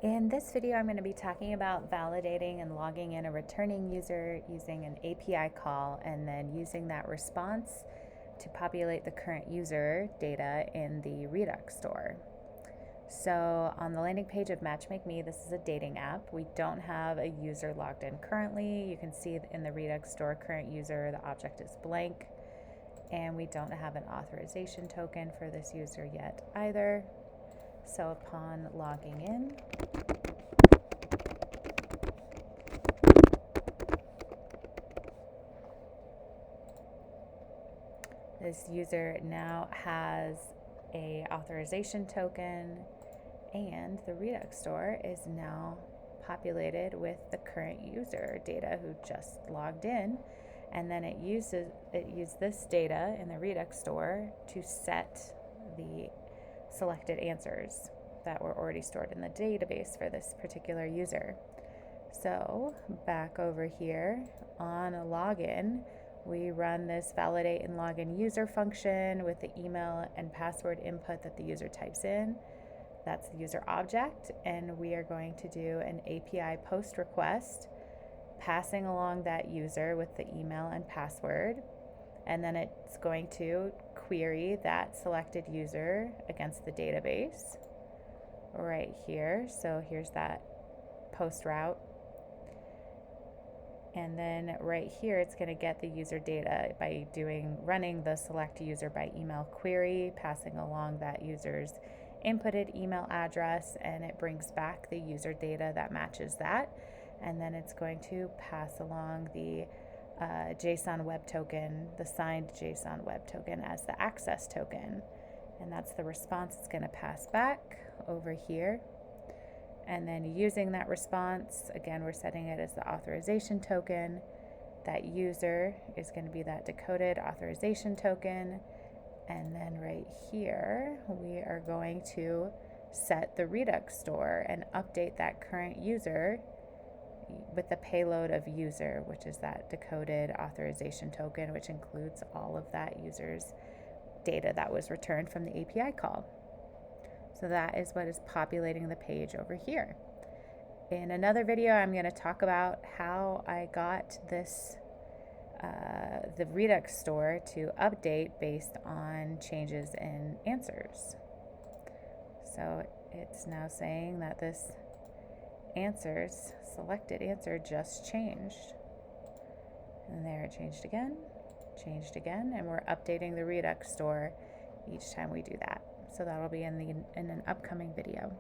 In this video, I'm going to be talking about validating and logging in a returning user using an API call and then using that response to populate the current user data in the Redux Store. So on the landing page of MatchMakeMe, this is a dating app. We don't have a user logged in currently. You can see in the Redux Store current user, the object is blank, and we don't have an authorization token for this user yet either. So upon logging in, this user now has a authorization token, and the Redux Store is now populated with the current user data who just logged in, and then it used this data in the Redux Store to set the selected answers that were already stored in the database for this particular user. So back over here on a login, we run this validate and login user function with the email and password input that the user types in. That's the user object, and we are going to do an API post request passing along that user with the email and password, and then it's going to query that selected user against the database right here. So here's that post route. And then right here, it's going to get the user data by running the select user by email query, passing along that user's inputted email address, and it brings back the user data that matches that. And then it's going to pass along the JSON web token, the signed JSON web token, as the access token. And that's the response it's going to pass back over here. And then using that response, again, we're setting it as the authorization token. That user is going to be that decoded authorization token. And then right here, we are going to set the Redux Store and update that current user with the payload of user, which is that decoded authorization token, which includes all of that user's data that was returned from the API call. So that is what is populating the page over here. In another video, I'm going to talk about how I got this, the Redux Store to update based on changes in answers. So it's now saying that this selected answer just changed. And there it changed again, and we're updating the Redux Store each time we do that. So that'll be in an upcoming video.